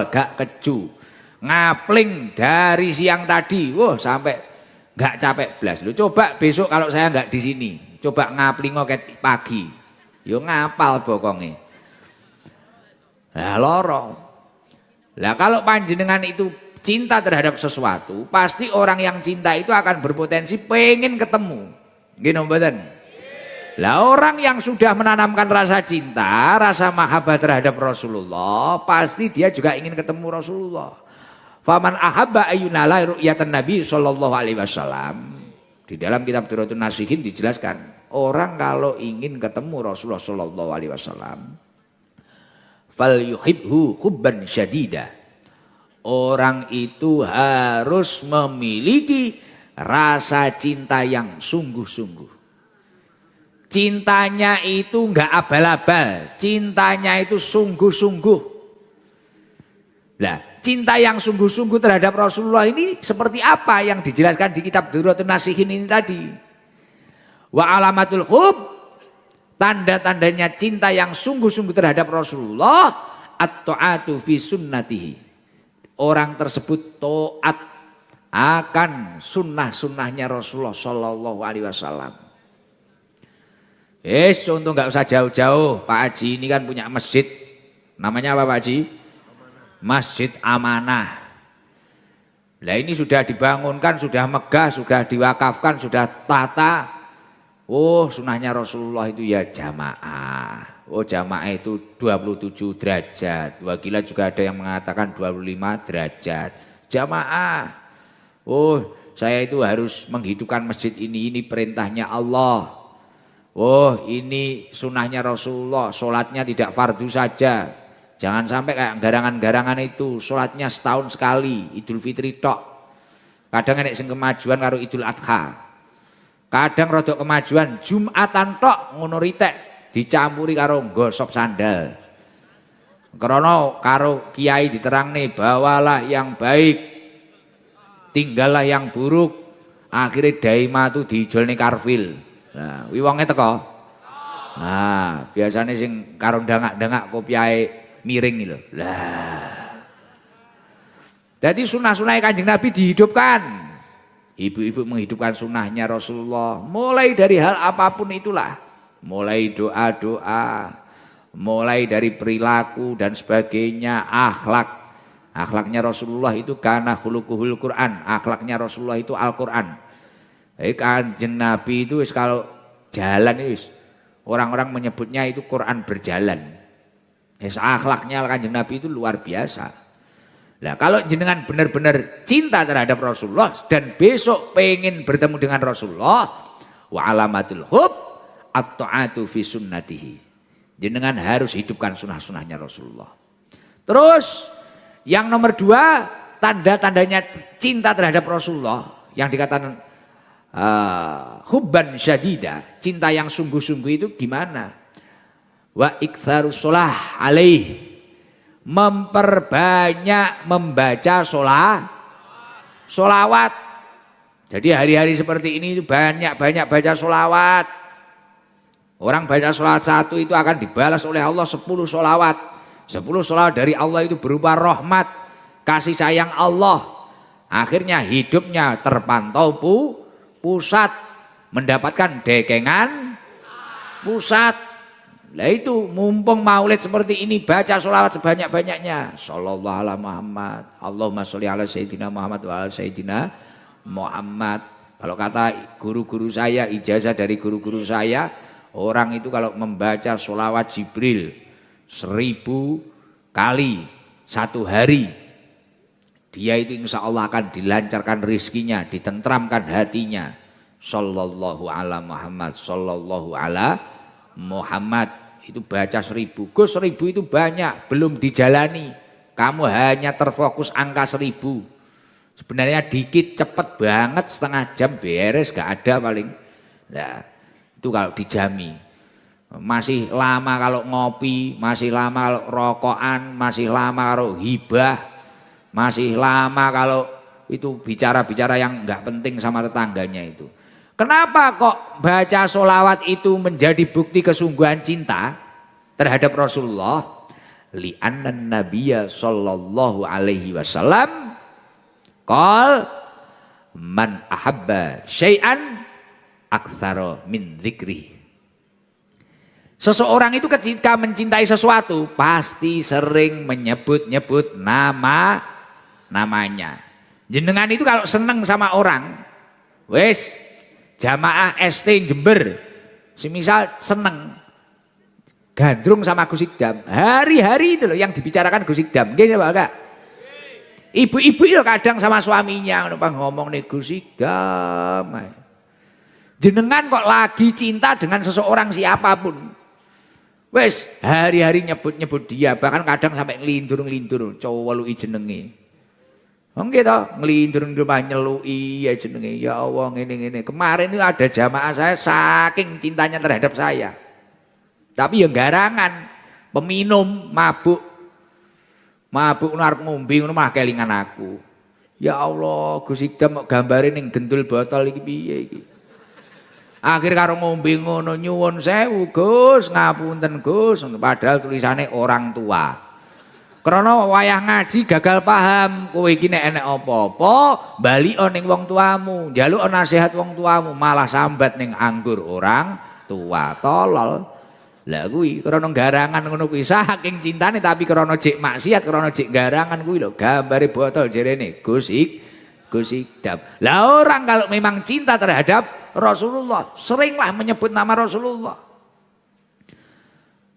gak keju. Ngapling dari siang tadi, wah sampai gak capek blas. Lu coba besok kalau saya gak di sini, coba ngaplingo ket pagi. Yo ngapal bokonge. Lah loro. Lah kalau panjenengan itu cinta terhadap sesuatu, pasti orang yang cinta itu akan berpotensi pengen ketemu. Gini mboten? Lah orang yang sudah menanamkan rasa cinta, rasa mahabbah terhadap Rasulullah, pasti dia juga ingin ketemu Rasulullah. Faman ahabba ayyunala ru'yatan Nabi sallallahu alaihi wasallam. Di dalam kitab Durratun Nasihin dijelaskan, orang kalau ingin ketemu Rasulullah sallallahu alaihi wasallam, falyuhibhu hubban syadida. Orang itu harus memiliki rasa cinta yang sungguh-sungguh. Cintanya itu enggak abal-abal, cintanya itu sungguh-sungguh. Nah, cinta yang sungguh-sungguh terhadap Rasulullah ini seperti apa yang dijelaskan di kitab Durratun Nasihin ini tadi. Wa alamatul hub, tanda-tandanya cinta yang sungguh-sungguh terhadap Rasulullah, at-ta'atu fi sunnatihi. Orang tersebut taat akan sunnah-sunnahnya Rasulullah sallallahu alaihi wasallam. Contoh nggak usah jauh-jauh, Pak Haji ini kan punya masjid, namanya apa Pak Haji? Masjid Amanah. Nah ini sudah dibangunkan, sudah megah, sudah diwakafkan, sudah tata. Oh sunnahnya Rasulullah itu ya jamaah. Oh jamaah itu 27 derajat. Wakilah juga ada yang mengatakan 25 derajat. Jamaah. Oh saya itu harus menghidupkan masjid ini perintahnya Allah. Oh ini sunnahnya Rasulullah, sholatnya tidak fardu saja. Jangan sampai kayak garangan-garangan itu, sholatnya setahun sekali, Idul Fitri tok. Kadang ada yang kemajuan karo Idul Adha. Kadang rodok kemajuan Jumatan tok ngono ritek dicampuri karo gosok sandal. Karena karo kiai diterang nih, bawalah yang baik, tinggallah yang buruk. Akhirnya daima tuh dijual nih karfil. Nah, wonge teko. Nah, biasanya sing karo dangak-dangak kopiahe miring lho. Lah. Jadi sunah-sunah Kanjeng Nabi dihidupkan. Ibu-ibu menghidupkan sunnahnya Rasulullah. Mulai dari hal apapun itulah. Mulai doa-doa, mulai dari perilaku dan sebagainya, akhlak. Akhlaknya Rasulullah itu kana khuluquhul Quran. Akhlaknya Rasulullah itu Al-Quran. Kanjeng Nabi itu kalau jalan itu orang-orang menyebutnya itu Quran berjalan. Akhlaknya Kanjeng Nabi itu luar biasa. Nah kalau jenengan benar-benar cinta terhadap Rasulullah dan besok pengen bertemu dengan Rasulullah, wa alamatul hub at-ta'atu fi sunnatihi. Jenengan harus hidupkan sunnah-sunnahnya Rasulullah. Terus yang nomor 2, tanda-tandanya cinta terhadap Rasulullah yang dikatakan hubban syadida, cinta yang sungguh-sungguh itu gimana? Wa iktsarus sholah alaih, memperbanyak membaca sholawat. Jadi hari-hari seperti ini banyak-banyak baca sholawat. Orang baca sholawat 1 itu akan dibalas oleh Allah 10 sholawat. 10 sholawat dari Allah itu berupa rahmat, kasih sayang Allah. Akhirnya hidupnya terpantau pusat, mendapatkan dekengan pusat. Lah itu mumpung maulid seperti ini, baca sholawat sebanyak-banyaknya. Sallallahu ala Muhammad, Allahumma sholli ala Sayyidina Muhammad wa ala Sayyidina Muhammad. Kalau kata guru-guru saya, ijazah dari guru-guru saya, orang itu kalau membaca sholawat Jibril 1000 kali 1 hari, dia itu insya Allah akan dilancarkan rizkinya, ditentramkan hatinya. Sallallahu ala Muhammad, sallallahu ala Muhammad. Itu baca 1000. Gus 1000 itu banyak, belum dijalani. Kamu hanya terfokus angka 1000. Sebenarnya dikit, cepet banget, setengah jam beres, gak ada paling. Nah, itu kalau dijami. Masih lama kalau ngopi, masih lama kalau rokokan, masih lama kalau hibah, masih lama kalau itu bicara-bicara yang nggak penting sama tetangganya itu. Kenapa kok baca sholawat itu menjadi bukti kesungguhan cinta terhadap Rasulullah? li'anna nabiyya sallallahu alaihi wasallam qol man ahabba syai'an aktsara min dzikri. Seseorang itu ketika mencintai sesuatu pasti sering menyebut-nyebut namanya. Jenengan itu kalau seneng sama orang, wes jamaah ST Jember, semisal seneng gandrung sama Gus Ikdam, hari-hari itu loh yang dibicarakan Gus Ikdam, gini Pak Kak. Ibu-ibu itu kadang sama suaminya ngomong nih Gus Ikdam. Jenengan kok lagi cinta dengan seseorang siapapun, wes hari-hari nyebut-nyebut dia, bahkan kadang sampai ngelindur-ngelindur, cowok lu jenenge. Nggih to, ngelindur-ngelindur nyelui ya jenenge. Ya Allah ngene-ngene. Kemarin itu ada jamaah saya saking cintanya terhadap saya. Tapi ya garangan, peminum, mabuk arep ngombe ngono malah kelingan aku. Ya Allah, Gus Ikdam kok gambare ning gendul botol iki piye iki. Akhir karo ngombe ngono nyuwun sewu Gus, ngapunten Gus, padahal tulisane orang tua. Karena wayah ngaji gagal paham, kowe iki nek enek apa-apa balika ning wong tuamu, njaluk nasihat wong tuamu, malah sambat ning anggur orang tua, tolol. Lah kuwi krana garangan ngono kuwi saking cintane tapi krana jek maksiat, krana jek garangan kuwi lho gambare botol jerene Gus Ikdam. Lah orang kalau memang cinta terhadap Rasulullah, seringlah menyebut nama Rasulullah.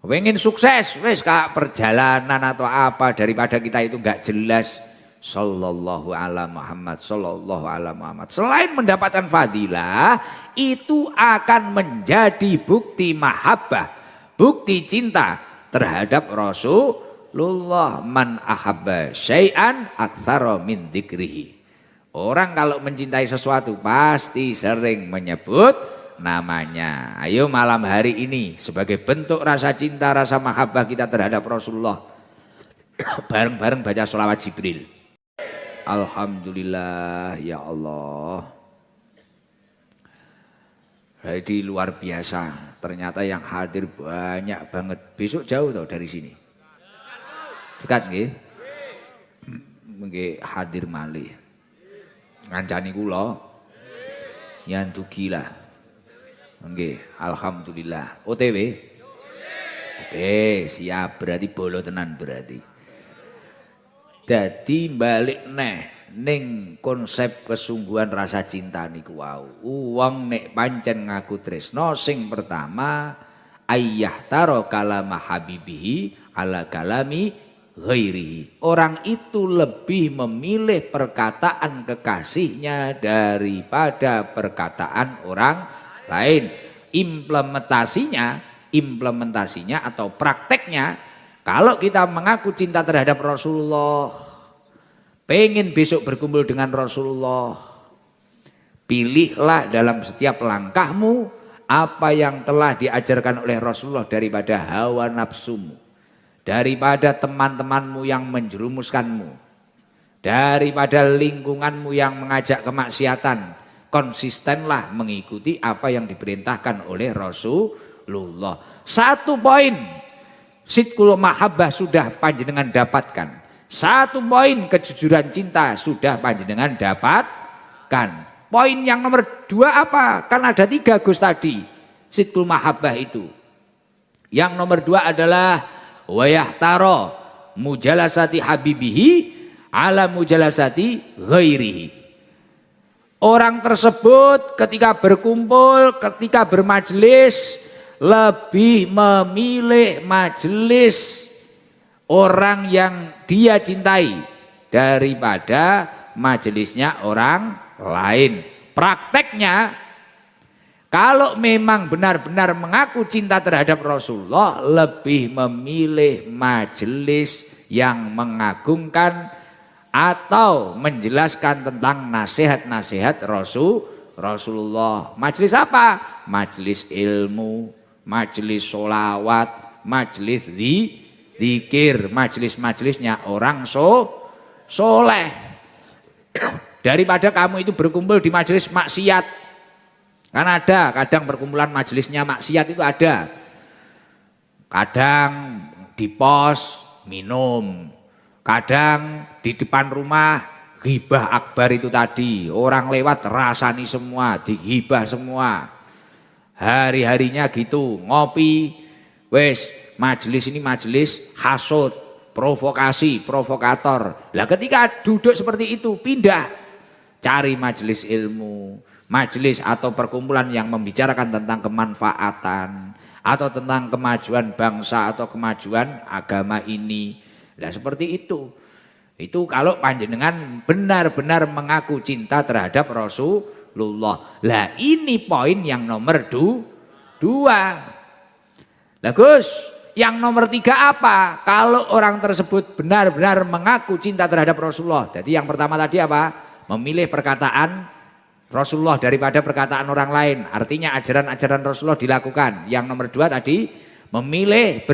Pengen sukses, wes kak perjalanan atau apa daripada kita itu nggak jelas. Sallallahu ala Muhammad, sallallahu ala Muhammad. Selain mendapatkan fadilah, itu akan menjadi bukti mahabbah, bukti cinta terhadap Rasulullah. Man ahabba syai'an aktsara min dzikrihi. Orang kalau mencintai sesuatu pasti sering menyebut namanya. Ayo malam hari ini sebagai bentuk rasa cinta, rasa mahabbah kita terhadap Rasulullah, bareng-bareng baca sholawat Jibril. Alhamdulillah ya Allah. Jadi luar biasa. Ternyata yang hadir banyak banget. Besok jauh tau dari sini. Dekat nggih? Nggih hadir malih. Ngancani kula. Yantu gila. Nggih, alhamdulillah. OTW. Siap, berarti bolo tenan berarti. Dadi balik ning konsep kesungguhan rasa cinta niku wau. Wong nek pancen ngaku tresno sing pertama ayyah taro kalama habibihi ala kalami ghairihi. Orang itu lebih memilih perkataan kekasihnya daripada perkataan orang lain. Implementasinya atau prakteknya, kalau kita mengaku cinta terhadap Rasulullah, pengen besok berkumpul dengan Rasulullah, pilihlah dalam setiap langkahmu apa yang telah diajarkan oleh Rasulullah daripada hawa nafsumu, daripada teman-temanmu yang menjerumuskanmu, daripada lingkunganmu yang mengajak kemaksiatan. Konsistenlah mengikuti apa yang diperintahkan oleh Rasulullah. Satu poin sidqul mahabbah sudah panjenengan dapatkan. Satu poin kejujuran cinta sudah panjenengan dapatkan. Poin yang nomor 2 apa? Kan ada 3 Gus tadi sidqul mahabbah itu. Yang nomor 2 adalah wayahtaro mujalasati habibihi ala mujalasati ghairihi. Orang tersebut ketika berkumpul, ketika bermajelis lebih memilih majelis orang yang dia cintai daripada majelisnya orang lain. Prakteknya, kalau memang benar-benar mengaku cinta terhadap Rasulullah, lebih memilih majelis yang mengagungkan atau menjelaskan tentang nasihat-nasihat Rasulullah. Majelis apa? Majelis ilmu, majelis sholawat, majelis zikir, majelis-majelisnya orang soleh. Daripada kamu itu berkumpul di majelis maksiat. Kan ada, kadang perkumpulan majelisnya maksiat itu ada. Kadang di pos, minum. Kadang di depan rumah ghibah akbar itu tadi, orang lewat rasani semua, digibah semua. Hari-harinya gitu, ngopi, wes majelis ini majelis hasud, provokasi, provokator. Lah ketika duduk seperti itu pindah, cari majelis ilmu, majelis atau perkumpulan yang membicarakan tentang kemanfaatan atau tentang kemajuan bangsa atau kemajuan agama ini. Nah seperti itu. Itu kalau panjenengan benar-benar mengaku cinta terhadap Rasulullah. Lah ini poin yang nomor dua. Lah Gus, yang nomor 3 apa? Kalau orang tersebut benar-benar mengaku cinta terhadap Rasulullah. Jadi yang pertama tadi apa? Memilih perkataan Rasulullah daripada perkataan orang lain. Artinya ajaran-ajaran Rasulullah dilakukan. Yang nomor 2 tadi memilih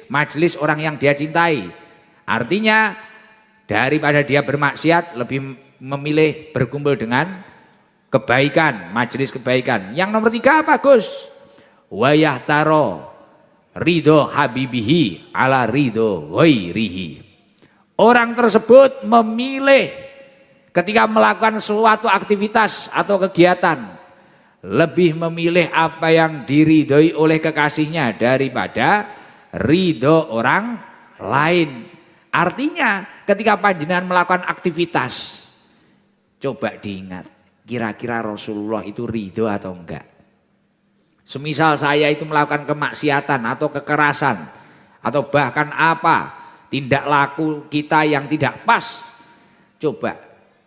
majelis orang yang dia cintai. Artinya daripada dia bermaksiat lebih memilih berkumpul dengan kebaikan, majelis kebaikan. Yang nomor 3 apa Gus? Wa yahtaro ridho habibihi ala ridho ghairihi. Orang tersebut memilih ketika melakukan suatu aktivitas atau kegiatan lebih memilih apa yang diridhoi oleh kekasihnya daripada ridho orang lain. Artinya ketika panjenengan melakukan aktivitas, coba diingat kira-kira Rasulullah itu ridho atau enggak. Semisal saya itu melakukan kemaksiatan atau kekerasan atau bahkan apa tindak laku kita yang tidak pas, coba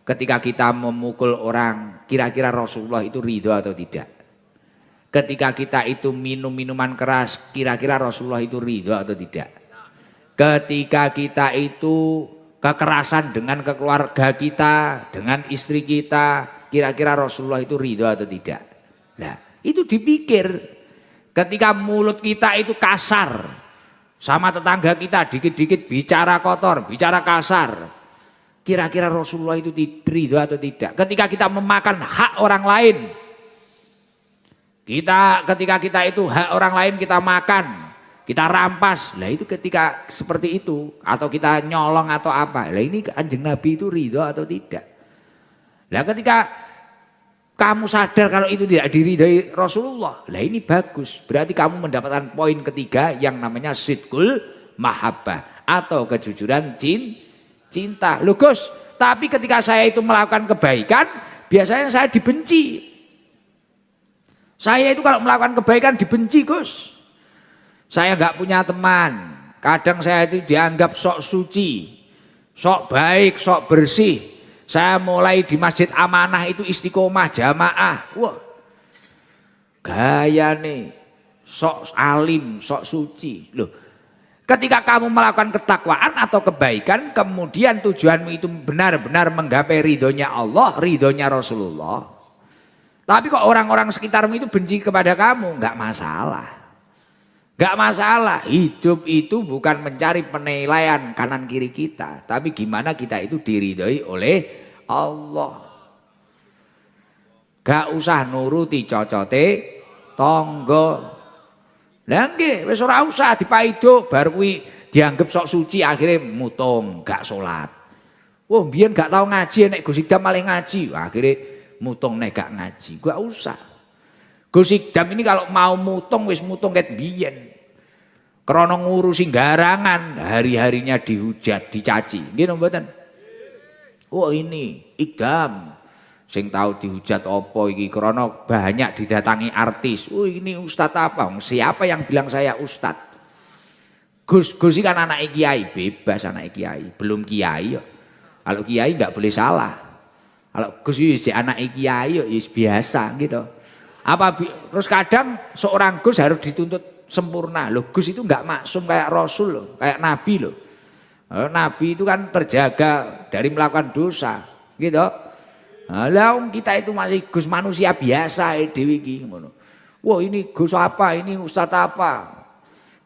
ketika kita memukul orang, kira-kira Rasulullah itu ridho atau tidak. Ketika kita itu minum minuman keras, kira-kira Rasulullah itu ridho atau tidak. Ketika kita itu kekerasan dengan keluarga kita, dengan istri kita, kira-kira Rasulullah itu ridho atau tidak. Nah itu dipikir. Ketika mulut kita itu kasar, sama tetangga kita dikit-dikit bicara kotor, bicara kasar, kira-kira Rasulullah itu ridho atau tidak. Ketika kita memakan hak orang lain, ketika kita itu hak orang lain kita makan, kita rampas, lah itu ketika seperti itu, atau kita nyolong atau apa, lah ini Kanjeng Nabi itu ridho atau tidak. Lah ketika kamu sadar kalau itu tidak diridhoi Rasulullah, lah ini bagus, berarti kamu mendapatkan poin ketiga yang namanya sidqul mahabbah atau kejujuran cinta. Loh Gus, tapi ketika saya itu melakukan kebaikan, biasanya saya dibenci. Saya itu kalau melakukan kebaikan dibenci Gus. Saya nggak punya teman, kadang saya itu dianggap sok suci, sok baik, sok bersih. Saya mulai di Masjid Amanah itu istiqomah jamaah. Wah, gaya nih, sok alim, sok suci. Loh, ketika kamu melakukan ketakwaan atau kebaikan, kemudian tujuanmu itu benar-benar menggapai ridhonya Allah, ridhonya Rasulullah. Tapi kok orang-orang sekitarmu itu benci kepada kamu, nggak masalah. Gak masalah, hidup itu bukan mencari penilaian kanan kiri kita, tapi gimana kita itu diridhoi oleh Allah. Gak usah nuruti cocote tonggo. Lah nggih, wis ora usah dipaido bar kuwi dianggap sok suci akhirnya mutung, gak salat. Wah, mbiyen gak tau ngaji nek Gus Idam malah ngaji, akhirnya mutung nek gak ngaji. Gak usah. Gus Idam ini kalau mau mutung wis mutung ket biyen. Krana ngurusi garangan, hari-harinya dihujat, dicaci. Nggih napa mboten? Oh ini Idam sing tahu dihujat apa iki krana banyak didatangi artis. Oh ini ustadz apa? Siapa yang bilang saya ustadz? Gus ini kan anak kiai, bebas anak kiai, belum kiai. Kalau kiai nggak boleh salah. Kalau Gus ini anak kiai ya biasa gitu. Terus kadang seorang Gus harus dituntut sempurna. Loh Gus itu enggak maksum kayak Rasul loh, kayak Nabi loh. Nabi itu kan terjaga dari melakukan dosa, gitu. Lah kita itu masih Gus manusia biasa dewi iki ngono. Wah ini Gus apa, ini Ustadz apa?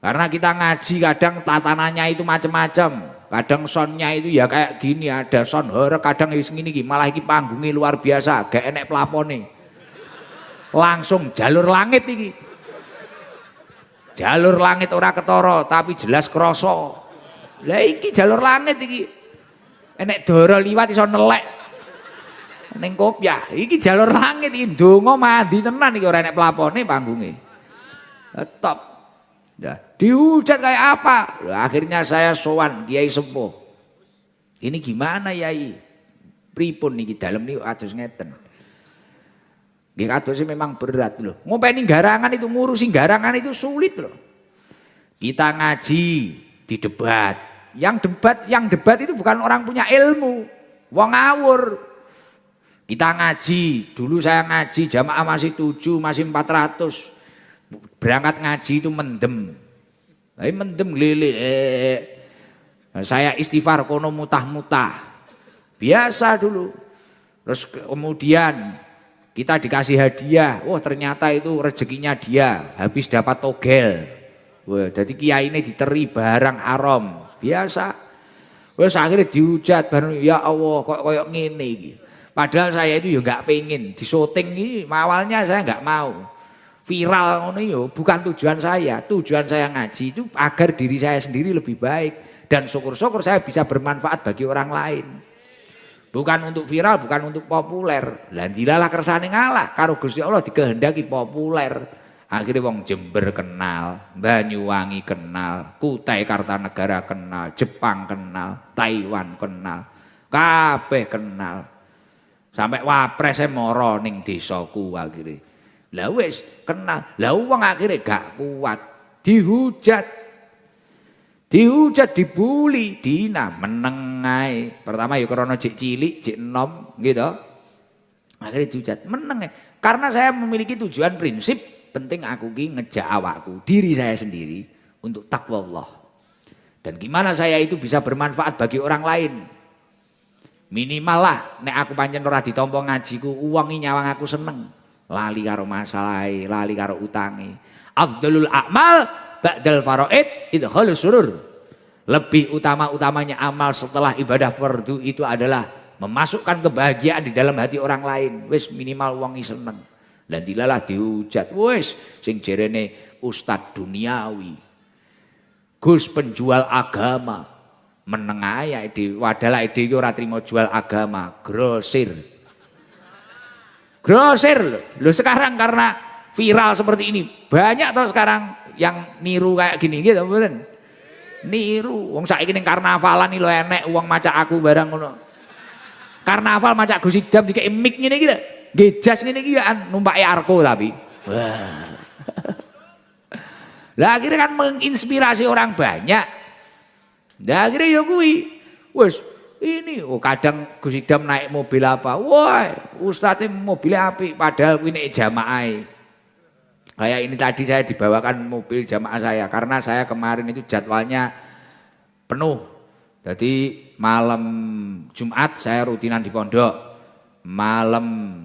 Karena kita ngaji kadang tatanannya itu macam-macam. Kadang soundnya itu ya kayak gini, ada sound horror, kadang ngene iki malah iki panggungnya luar biasa, gak enek pelapone. Langsung jalur langit iki. Jalur langit ora ketara tapi jelas kroso. Lah iki jalur langit iki. Enek dara liwat iso nelek. Ning kopiah, iki jalur langit iki ndonga mandi tenan iki ora enek pelapone panggunge. Top. Nah, dihujat kayak apa? Loh, akhirnya saya sowan Kiai Sepuh. Ini gimana Yai? Pripun niki dalem niku atus ngeten. Nggih kados memang berat loh. Ngopeni garangan itu ngurusi garangan itu sulit loh. Kita ngaji di debat. Yang debat itu bukan orang punya ilmu, wong ngawur. Kita ngaji, dulu saya ngaji jamaah masih 7, masih 400. Berangkat ngaji itu mendem. Tapi mendem lele. Saya istighfar kono mutah-mutah. Biasa dulu. Terus kemudian kita dikasih hadiah. Wah, ternyata itu rezekinya dia, habis dapat togel. Wah, jadi kiai ini diteri barang haram. Biasa. Wes akhirnya dihujat bareng, ya Allah kok koyok ngene iki. Padahal saya itu ya enggak pengen disoting ini, awalnya saya enggak mau. Viral ngono yo bukan tujuan saya. Tujuan saya ngaji itu agar diri saya sendiri lebih baik dan syukur-syukur saya bisa bermanfaat bagi orang lain. Bukan untuk viral, bukan untuk populer. Lah dilalah kersane ngalah karo Gusti Allah dikehendaki populer. Akhirnya wong Jember kenal, Banyuwangi kenal, Kutai Kartanegara kenal, Jepang kenal, Taiwan kenal, kabeh kenal. Sampai wapres moro ning desaku akhirnya. Lah wis kenal. Lah wong akhirnya gak kuat, dihujat. Dihujat, dibuli, dina meneng ae. Pertama ya krana jek cilik, jek enom gitu. Akhirnya dihujat, meneng ae. Karena saya memiliki tujuan prinsip, penting aku ki ngejak awakku, diri saya sendiri untuk takwa Allah. Dan gimana saya itu bisa bermanfaat bagi orang lain. Minimal lah nek aku pancen ora ditampa ngajiku, uwangi nyawang aku seneng. Lali karo masalahe, lali karo utange. Afdhalul a'mal ba'dal faraid idkhalus surur. Lebih utama-utamanya amal setelah ibadah fardu itu adalah memasukkan kebahagiaan di dalam hati orang lain. Wis minimal wong seneng. Lan dilalah dihujat. Wis sing jerene ustad duniawi. Gus penjual agama. Meneng ae dhewe. Wadahlah dhewe ora trimo jual agama, grosir. Grosir loh sekarang karena viral seperti ini banyak toh sekarang yang niru kayak gini gitu bener. Niru wong saiki ning karnavalan iki lho enek wong macak aku barang ngono. Karnaval macak Gus Idam dikek mic ngene iki lho. Nggih jas ngene iki kan numpaki arko tapi. Wah. Lah akhirnya kan menginspirasi orang banyak. Lah akhirnya ya kuwi wis ini kadang Gus Idam naik mobil apa, wah ustadznya mobilnya apik padahal ini jamaah. Kayak ini tadi saya dibawakan mobil jamaah saya karena saya kemarin itu jadwalnya penuh. Jadi malam Jumat saya rutinan di pondok, malam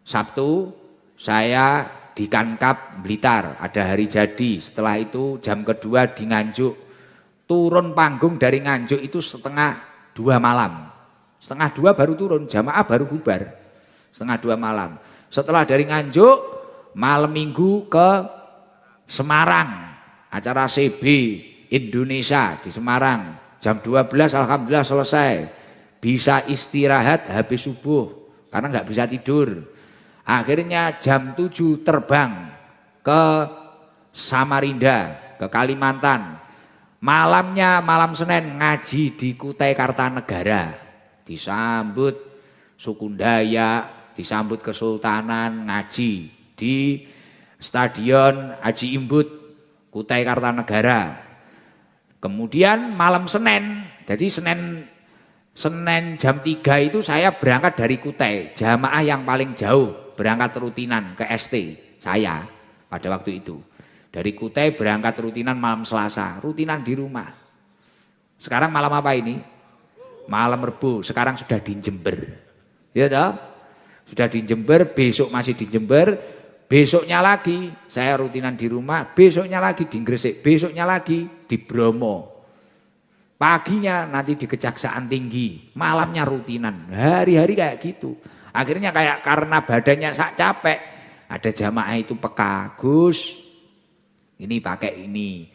Sabtu saya di Kankap Blitar ada hari jadi. Setelah itu jam kedua di Nganjuk, turun panggung dari Nganjuk itu setengah 2 malam, setengah 2 baru turun, jamaah baru bubar, setengah 2 malam. Setelah dari Nganjuk, malam minggu ke Semarang, acara CB Indonesia di Semarang, jam 12 alhamdulillah selesai, bisa istirahat habis subuh, karena nggak bisa tidur. Akhirnya jam 7 terbang ke Samarinda, ke Kalimantan. Malamnya malam Senin ngaji di Kutai Kartanegara, disambut suku Dayak, disambut Kesultanan, ngaji di Stadion Haji Imbut Kutai Kartanegara. Kemudian malam Senin, jadi Senin jam 3 itu saya berangkat dari Kutai, jamaah yang paling jauh berangkat rutinan ke ST saya pada waktu itu. Dari Kutai berangkat rutinan malam Selasa, rutinan di rumah. Sekarang malam apa ini? Malam Rebo, sekarang sudah di Jember. Ya toh? Sudah di Jember, besok masih di Jember, besoknya lagi saya rutinan di rumah, besoknya lagi di Gresik, besoknya lagi di Bromo. Paginya nanti di Kejaksaan Tinggi, malamnya rutinan, hari-hari kayak gitu. Akhirnya kayak karena badannya sak capek, ada jamaah itu peka, Gus, ini pakai ini,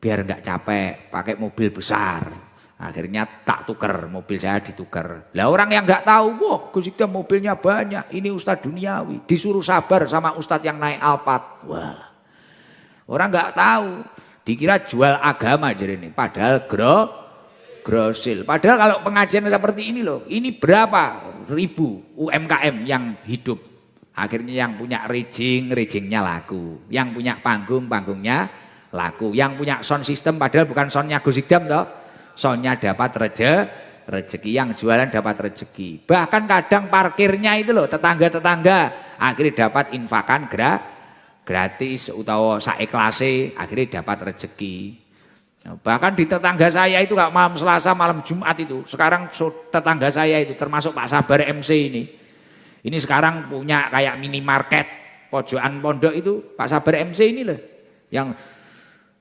biar nggak capek pakai mobil besar. Akhirnya tak tuker, mobil saya ditukar. Lah orang yang nggak tahu, wah Gus Ikdam mobilnya banyak, ini Ustadz duniawi. Disuruh sabar sama Ustadz yang naik Alphard. Wah, orang nggak tahu, dikira jual agama jadi ini. Padahal grosil. Padahal kalau pengajian seperti ini loh, ini berapa ribu UMKM yang hidup. Akhirnya yang punya rejingnya laku. Yang punya panggungnya laku. Yang punya sound system padahal bukan soundnya Gus Ikdam toh. Soundnya dapat rezeki, yang jualan dapat rezeki. Bahkan kadang parkirnya itu loh tetangga-tetangga akhirnya dapat infakan gratis utawa saikhlase akhirnya dapat rezeki. Bahkan di tetangga saya itu gak malam Selasa, malam Jumat itu. Sekarang tetangga saya itu termasuk Pak Sabar MC ini. Ini sekarang punya kayak minimarket pojokan pondok itu Pak Sabar MC ini loh. Yang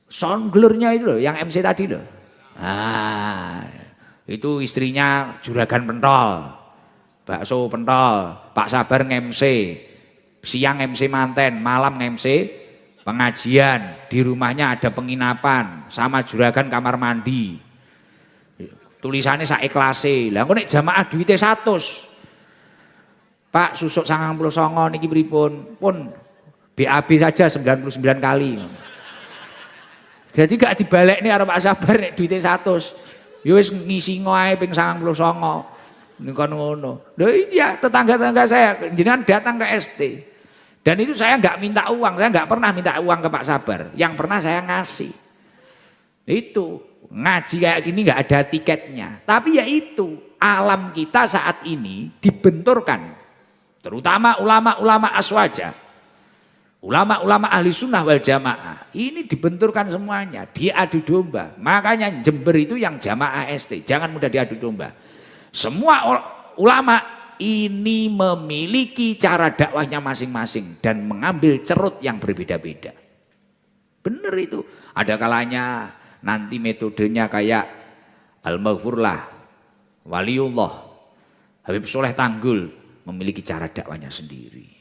soundglernya itu loh, yang MC tadi loh. Ah, itu istrinya juragan pentol, bakso pentol, Pak Sabar nge-MC, siang MC manten, malam nge-MC pengajian, di rumahnya ada penginapan, sama juragan kamar mandi. Tulisannya saikhlase, lah kok nek jamaah duitnya 100. Pak susuk 99 niki pripun? Pun BAB saja 99 kali. Jadi gak dibalik nih Pak Sabar nek duitnya 100. Ya wis ngisi ngoae ping 99. Niku ngono. Lho iya tetangga-tetangga saya jenengan datang ke ST. Dan itu saya enggak minta uang, saya enggak pernah minta uang ke Pak Sabar. Yang pernah saya ngasih. Itu ngaji kayak gini enggak ada tiketnya. Tapi ya itu alam kita saat ini dibenturkan. Terutama ulama-ulama aswaja. Ulama-ulama ahli sunnah wal jamaah ini dibenturkan semuanya, diadu domba. Makanya Jember itu yang jamaah ST, jangan mudah diadu domba. Semua ulama ini memiliki cara dakwahnya masing-masing dan mengambil cerut yang berbeda-beda. Benar itu. Ada kalanya nanti metodenya kayak Al-Maghfurlah, Waliullah, Habib Soleh Tanggul memiliki cara dakwahnya sendiri.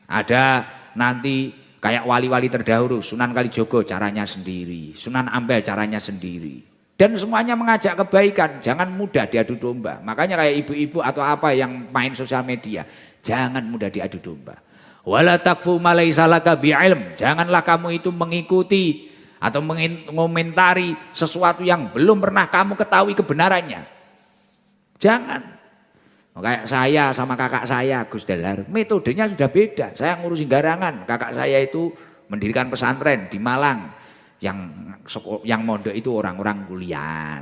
Ada nanti kayak wali-wali terdahulu, Sunan Kalijogo caranya sendiri, Sunan Ampel caranya sendiri. Dan semuanya mengajak kebaikan, jangan mudah diadu domba. Makanya kayak ibu-ibu atau apa yang main sosial media, jangan mudah diadu domba. Wala takfu ma laisa laka bi'ilm, janganlah kamu itu mengikuti atau mengomentari sesuatu yang belum pernah kamu ketahui kebenarannya. Jangan. Kayak saya sama kakak saya Gus Dahlar, metodenya sudah beda. Saya ngurusin garangan, kakak saya itu mendirikan pesantren di Malang. Yang mondok itu orang-orang kuliah,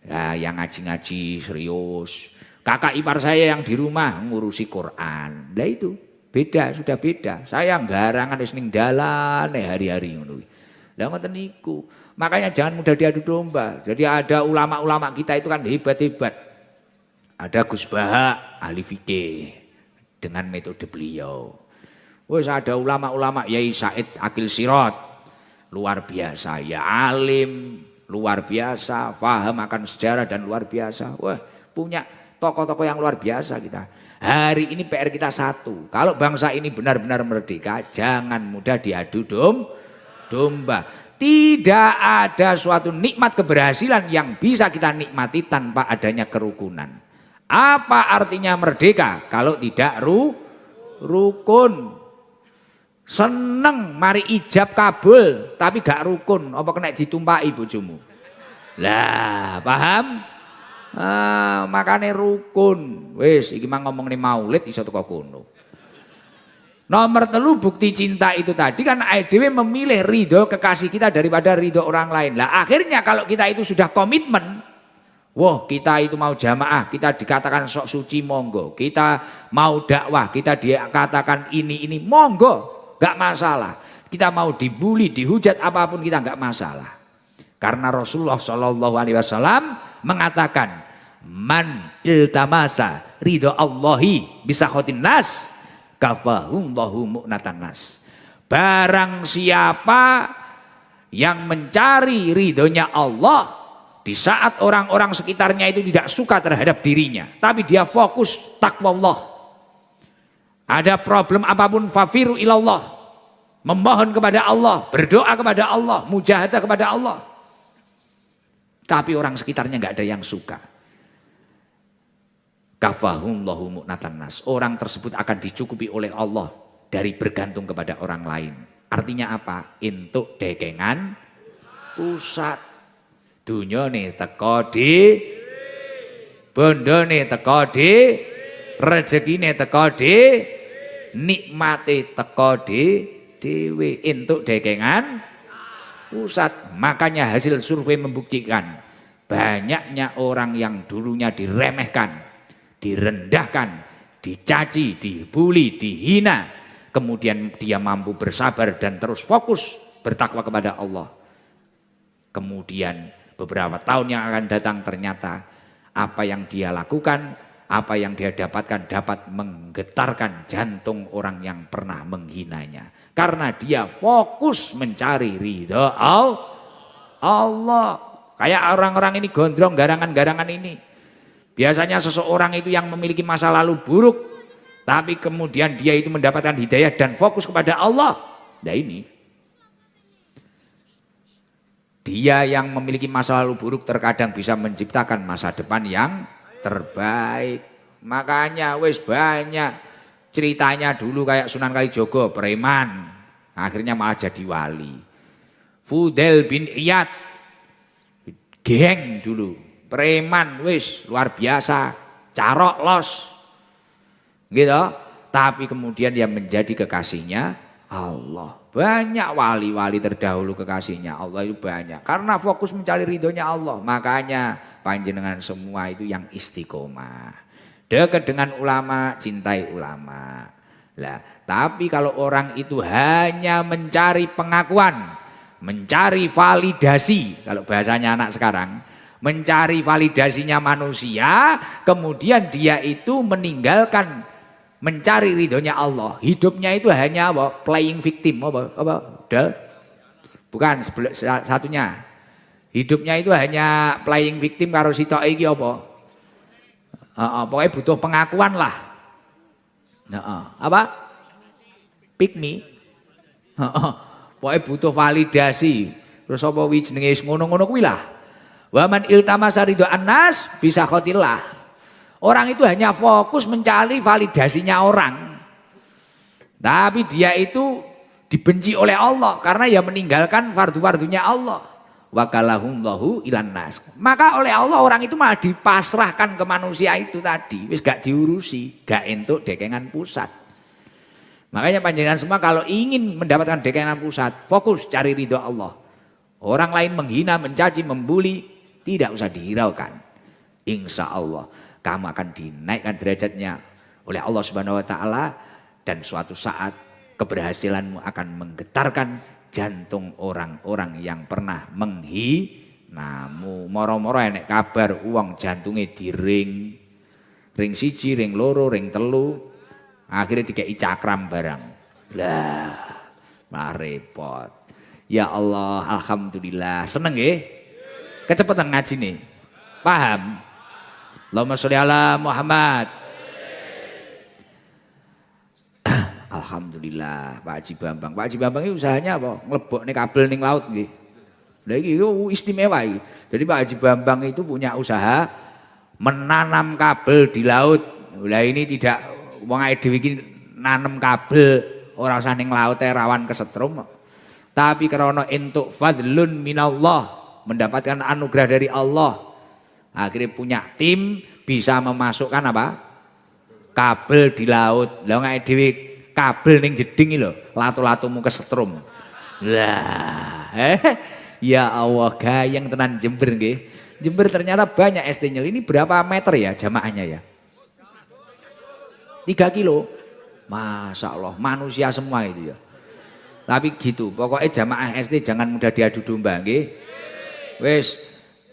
ya, yang ngaji-ngaji serius. Kakak ipar saya yang di rumah ngurusi Quran. Lah itu beda, sudah beda. Saya garangan wis ning dalan hari-hari ngono. Lah ngoten niku. Makanya jangan mudah diadu domba. Jadi ada ulama-ulama kita itu kan hebat-hebat. Ada Gus Baha, ahli fikih dengan metode beliau. Wes ada ulama-ulama Yai Said Akil Sirot, luar biasa, ya alim, luar biasa, paham akan sejarah dan luar biasa. Wah, punya tokoh-tokoh yang luar biasa kita. Hari ini PR kita satu, kalau bangsa ini benar-benar merdeka, jangan mudah diadu domba. Tidak ada suatu nikmat keberhasilan yang bisa kita nikmati tanpa adanya kerukunan. Apa artinya merdeka kalau tidak rukun? Seneng mari ijab kabul tapi gak rukun, apa kena ditumpaki bojomu? Lah, paham? Makane rukun. Wis iki mah ngomongne maulid iso teko kono. Nomor 3 bukti cinta itu tadi kan dhewe memilih ridho kekasih kita daripada ridho orang lain. Lah akhirnya kalau kita itu sudah komitmen, wah kita itu mau jamaah, kita dikatakan sok suci monggo. Kita mau dakwah, kita dikatakan ini monggo, gak masalah. Kita mau dibully, dihujat apapun kita gak masalah. Karena Rasulullah SAW mengatakan, man iltamasa ridho Allahi bisa khotin nas, kafahumlahu mu'natan nas. Barang siapa yang mencari ridhonya Allah, di saat orang-orang sekitarnya itu tidak suka terhadap dirinya, tapi dia fokus takwa Allah. Ada problem apapun fafiru ilallah. memohon kepada Allah, berdoa kepada Allah, mujahadah kepada Allah. Tapi orang sekitarnya nggak ada yang suka. Kafahumullahu mu'natan nas. Orang tersebut akan dicukupi oleh Allah dari bergantung kepada orang lain. Artinya apa? Entuk dekengan pusat. Dunya nih teko di bondo nih teko di rezeki nih teko di nikmati teko di dewe entuk dekengan pusat. Makanya hasil survei membuktikan banyaknya orang yang dulunya diremehkan, direndahkan, dicaci, dibuli, dihina, kemudian dia mampu bersabar dan terus fokus bertakwa kepada Allah. Kemudian beberapa tahun yang akan datang ternyata apa yang dia lakukan, apa yang dia dapatkan dapat menggetarkan jantung orang yang pernah menghinanya. Karena dia fokus mencari ridha Allah. Kayak orang-orang ini gondrong garangan-garangan ini. Biasanya seseorang itu yang memiliki masa lalu buruk, tapi kemudian dia itu mendapatkan hidayah dan fokus kepada Allah. Nah ini, dia yang memiliki masa lalu buruk terkadang bisa menciptakan masa depan yang terbaik. Makanya wis banyak ceritanya dulu kayak Sunan Kalijogo, preman, akhirnya malah jadi wali. Fudail bin Iyad, geng dulu. Preman wis luar biasa, carok los, gitu. Tapi kemudian dia menjadi kekasihnya Allah. Banyak wali-wali terdahulu kekasihnya Allah itu banyak. Karena fokus mencari ridhonya Allah. Makanya panjenengan semua itu yang istiqomah. Dekat dengan ulama, cintai ulama. Lah, tapi kalau orang itu hanya mencari pengakuan, mencari validasi, kalau bahasanya anak sekarang, mencari validasinya manusia, kemudian dia itu meninggalkan mencari ridhonya Allah. Hidupnya itu hanya apa? Playing victim, apa? Bukan satunya. Hidupnya itu hanya playing victim karo sitok iki apa? Pokoknya butuh pengakuan lah. Apa? Pick me. Pokoknya butuh validasi. Terus apa jenenge ngono-ngono kuwi lah. Wa man iltamasa ridho annas bisa khotillah. Orang itu hanya fokus mencari validasinya orang. Tapi dia itu dibenci oleh Allah karena ya meninggalkan fardu-fardunya Allah. Wa kalahumullahu ilan nas. Maka oleh Allah orang itu malah dipasrahkan ke manusia itu tadi. Wis gak diurusi, gak entuk dekengan pusat. Makanya panjenengan semua kalau ingin mendapatkan dekengan pusat, fokus cari ridho Allah. Orang lain menghina, mencaci, membuli, tidak usah dihiraukan. Insya Allah kamu akan dinaikkan derajatnya oleh Allah Subhanahu Wa Taala dan suatu saat keberhasilanmu akan menggetarkan jantung orang-orang yang pernah menghinamu. Moro-moro enek kabar uang jantungnya diring, ring siji, ring loro, ring telu, akhirnya dikei cakram barang. Lah, malah repot. Ya Allah, alhamdulillah. Seneng nggih? Kecepatan ngaji nih. Paham? Allahumma sholli ala Muhammad. Alhamdulillah Pak Haji Bambang. Pak Haji Bambang ini usahanya apa? Ngelebok nih kabel ning laut nggih. Lah iki istimewa iki. Jadi Pak Haji Bambang itu punya usaha menanam kabel di laut. Lah ini tidak wong ae dhewe iki nanem kabel ora usah ning laut rawan kesetrum. Tapi karena entuk fadlun minallah, mendapatkan anugerah dari Allah. Akhirnya punya tim bisa memasukkan apa? Kabel di laut. Lah wong ae dhewe kabel ning jeding lho, latu-latumu kesetrum. Lah, ya Allah gayeng tenan Jember nggih. Jember ternyata banyak ST-nya. Ini berapa meter ya jamaahnya ya? 3 kilo. Masya Allah, manusia semua itu ya. Tapi gitu, pokoknya jamaah ST jangan mudah diadu domba nggih. Wis,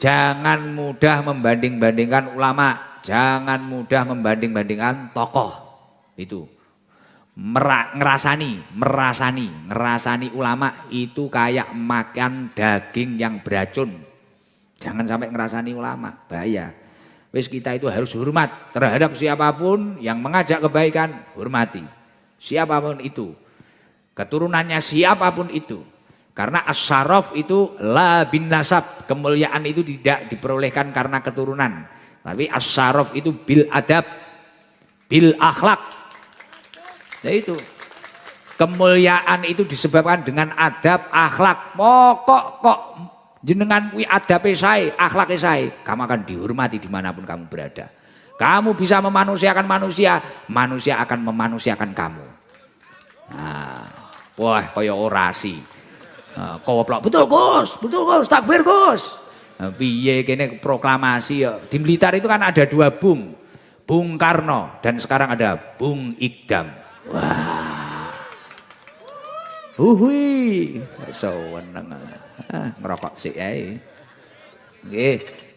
jangan mudah membanding-bandingkan ulama, jangan mudah membanding-bandingkan tokoh. Itu. Ngerasani ulama itu kayak makan daging yang beracun. Jangan sampai ngerasani ulama, bahaya. Wis kita itu harus hormat terhadap siapapun yang mengajak kebaikan, hormati. Siapapun itu. Keturunannya siapapun itu. Karena as-syaraf itu la bin nasab, kemuliaan itu tidak diperolehkan karena keturunan. Tapi as-syaraf itu bil adab, bil akhlak. Nah itu. Kemuliaan itu disebabkan dengan adab, akhlak. Pokok kok jenengan kuwi adabe sae, akhlake sae, kamu akan dihormati dimanapun kamu berada. Kamu bisa memanusiakan manusia, manusia akan memanusiakan kamu. Nah, wah kaya orasi. Koplok, betul Gus, takbir Gus. Piye kene proklamasi ya. Di Blitar itu kan ada 2 Bung. Bung Karno dan sekarang ada Bung Ikdam. Wah. Seweneng. Ngerokok sik ae. Nggih.